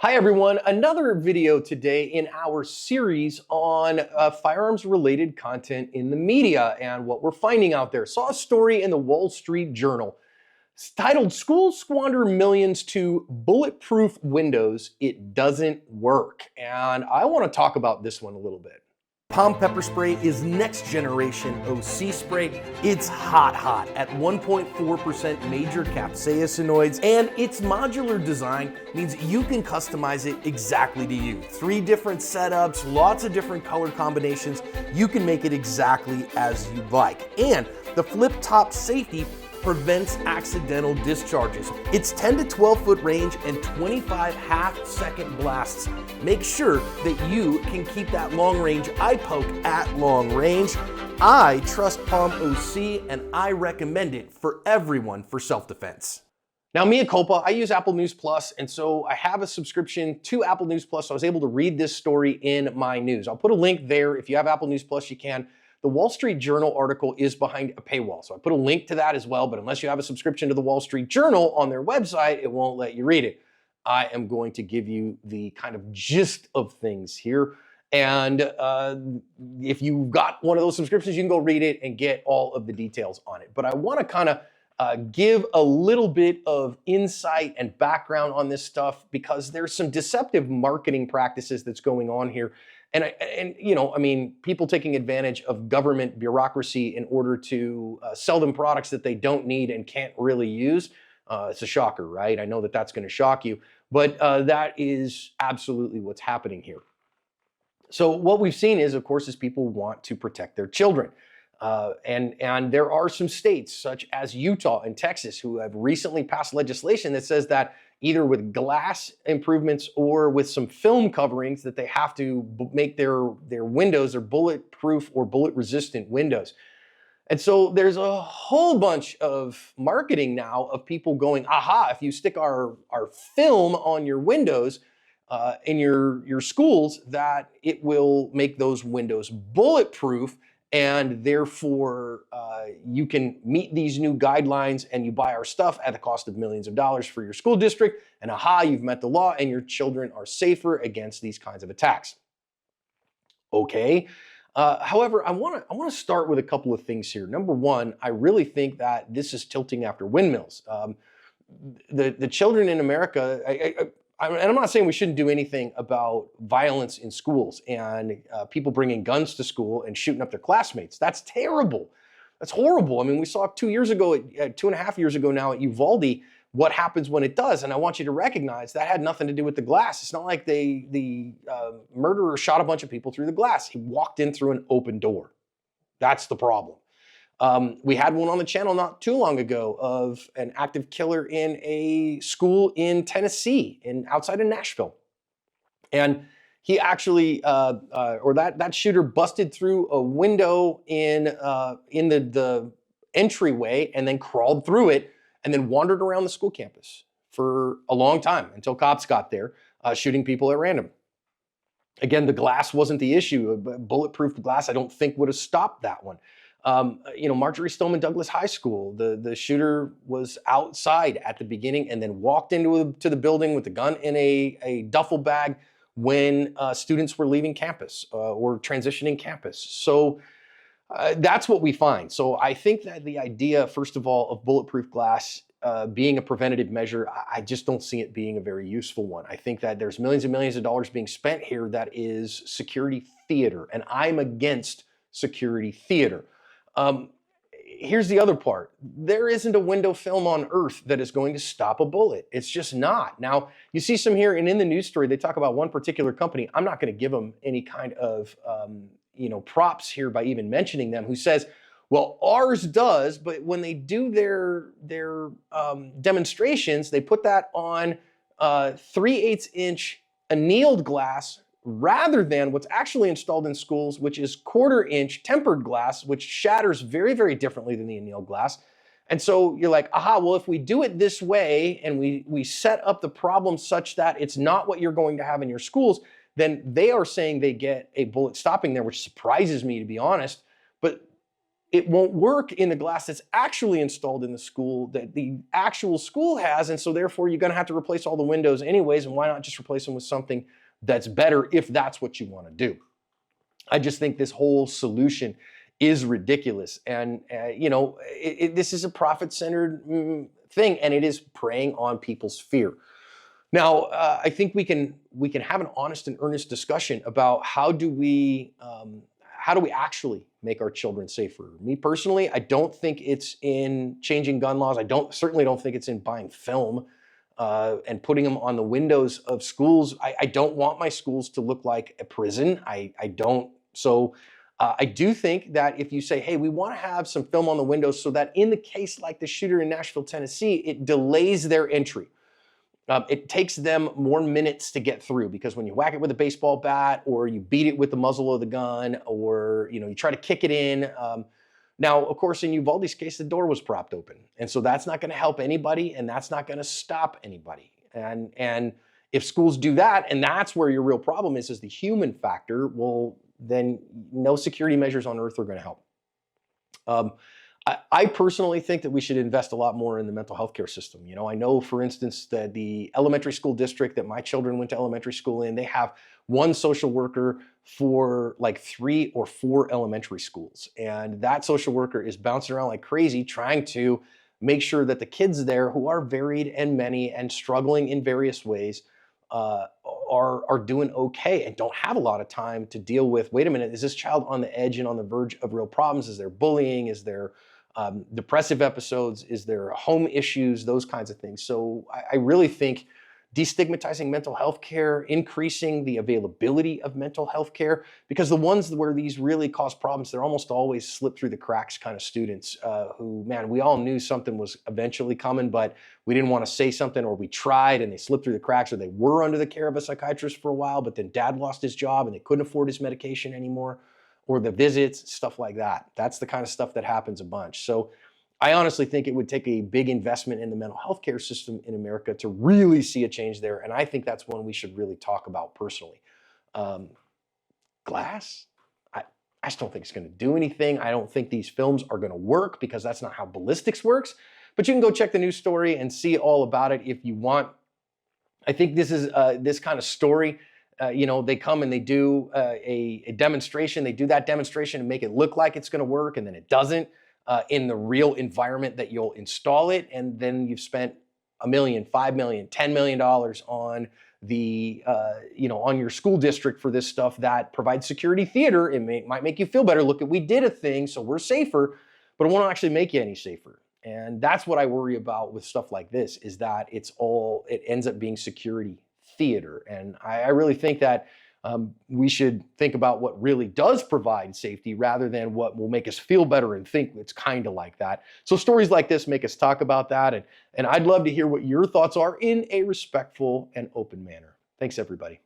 Hi everyone, another video today in our series on firearms related content in the media and what we're finding out there. Saw a story in the Wall Street Journal. It's titled "Schools Squander Millions to Bulletproof Windows, It Doesn't Work." And I want to talk about this one a little bit. Palm pepper spray is next generation OC spray. It's hot at 1.4% major capsaicinoids, and its modular design means you can customize it exactly to you. 3 different setups, lots of different color combinations. You can make it exactly as you like. And the flip top safety prevents accidental discharges. It's 10 to 12 foot range and 25 half-second blasts. Make sure that you can keep that long range eye poke at long range. I trust Palm OC and I recommend it for everyone for self-defense. Now, mea culpa, I use Apple News Plus, and so I have a subscription to Apple News Plus, so I was able to read this story in my news. I'll put a link there. If you have Apple News Plus, you can. The Wall Street Journal article is behind a paywall, so I put a link to that as well, but unless you have a subscription to the Wall Street Journal on their website, it won't let you read it. I am going to give you the kind of gist of things here, and if you've got one of those subscriptions, you can go read it and get all of the details on it. But I want to kind of give a little bit of insight and background on this stuff because there's some deceptive marketing practices that's going on here. And you know, I mean, people taking advantage of government bureaucracy in order to sell them products that they don't need and can't really use. It's a shocker, right? I know that that's going to shock you, but that is absolutely what's happening here. So what we've seen is, of course, is people want to protect their children. And there are some states such as Utah and Texas who have recently passed legislation that says that either with glass improvements or with some film coverings that they have to make their windows or bulletproof or bullet resistant windows. And so there's a whole bunch of marketing now of people going, aha, if you stick our film on your windows in your schools, that it will make those windows bulletproof, and therefore you can meet these new guidelines and you buy our stuff at the cost of millions of dollars for your school district, and aha, you've met the law and your children are safer against these kinds of attacks. Okay. However, I want to start with a couple of things here. Number one, I really think that this is tilting after windmills. The children in America, and I'm not saying we shouldn't do anything about violence in schools and people bringing guns to school and shooting up their classmates. That's terrible. That's horrible. I mean, we saw 2 years ago, 2.5 years ago now at Uvalde, what happens when it does. And I want you to recognize that had nothing to do with the glass. It's not like the murderer shot a bunch of people through the glass. He walked in through an open door. That's the problem. We had one on the channel not too long ago of an active killer in a school in Tennessee, outside of Nashville. And he actually, that shooter busted through a window in the entryway and then crawled through it and then wandered around the school campus for a long time until cops got there, shooting people at random. Again, the glass wasn't the issue. Bulletproof glass, I don't think, would have stopped that one. Marjorie Stoneman Douglas High School, the shooter was outside at the beginning and then walked into the building with the gun in a duffel bag when students were leaving campus or transitioning campus. So that's what we find. So I think that the idea, first of all, of bulletproof glass being a preventative measure, I just don't see it being a very useful one. I think that there's millions and millions of dollars being spent here that is security theater, and I'm against security theater. Here's the other part. There isn't a window film on earth that is going to stop a bullet. It's just not. Now, you see some here, and in the news story, they talk about one particular company. I'm not going to give them any kind of, props here by even mentioning them, who says, well, ours does, but when they do their demonstrations, they put that on 3/8 inch annealed glass rather than what's actually installed in schools, which is 1/4 inch tempered glass, which shatters very, very differently than the annealed glass. And so you're like, aha, well, if we do it this way and we set up the problem such that it's not what you're going to have in your schools, then they are saying they get a bullet stopping there, which surprises me, to be honest. But it won't work in the glass that's actually installed in the school that the actual school has. And so therefore you're going to have to replace all the windows anyways. And why not just replace them with something that's better if that's what you want to do? I just think this whole solution is ridiculous. And, this is a profit-centered thing, and it is preying on people's fear. Now, I think we can have an honest and earnest discussion about how do we actually make our children safer. Me personally, I don't think it's in changing gun laws. Certainly don't think it's in buying film and putting them on the windows of schools. I don't want my schools to look like a prison. I don't. So I do think that if you say, hey, we want to have some film on the windows so that in the case like the shooter in Nashville, Tennessee, it delays their entry. It takes them more minutes to get through, because when you whack it with a baseball bat or you beat it with the muzzle of the gun, or you try to kick it in. Now, of course, in Uvalde's case, the door was propped open. And so that's not going to help anybody, and that's not going to stop anybody. And if schools do that, and that's where your real problem is the human factor, well, then no security measures on earth are going to help. I personally think that we should invest a lot more in the mental health care system. I know, for instance, that the elementary school district that my children went to elementary school in, they have one social worker for like 3 or 4 elementary schools. And that social worker is bouncing around like crazy, trying to make sure that the kids there, who are varied and many and struggling in various ways, are doing okay and don't have a lot of time to deal with, wait a minute, is this child on the edge and on the verge of real problems? Is there bullying? Is there depressive episodes? Is there home issues? Those kinds of things. So I really think destigmatizing mental health care, increasing the availability of mental health care, because the ones where these really cause problems, they're almost always slip through the cracks kind of students who, man, we all knew something was eventually coming, but we didn't want to say something, or we tried and they slipped through the cracks, or they were under the care of a psychiatrist for a while, but then dad lost his job and they couldn't afford his medication anymore, or the visits, stuff like that. That's the kind of stuff that happens a bunch. So I honestly think it would take a big investment in the mental health care system in America to really see a change there. And I think that's one we should really talk about personally. Glass, I just don't think it's going to do anything. I don't think these films are going to work, because that's not how ballistics works. But you can go check the news story and see all about it if you want. I think this is this kind of story. They come and they do a demonstration. They do that demonstration and make it look like it's going to work, and then it doesn't. In the real environment that you'll install it, and then you've spent $1 million, $5 million, $10 million on the on your school district for this stuff that provides security theater. It might make you feel better. Look, we did a thing, so we're safer, but it won't actually make you any safer. And that's what I worry about with stuff like this, is that it ends up being security theater. And I really think that we should think about what really does provide safety, rather than what will make us feel better and think it's kind of like that. So stories like this make us talk about that. And I'd love to hear what your thoughts are in a respectful and open manner. Thanks, everybody.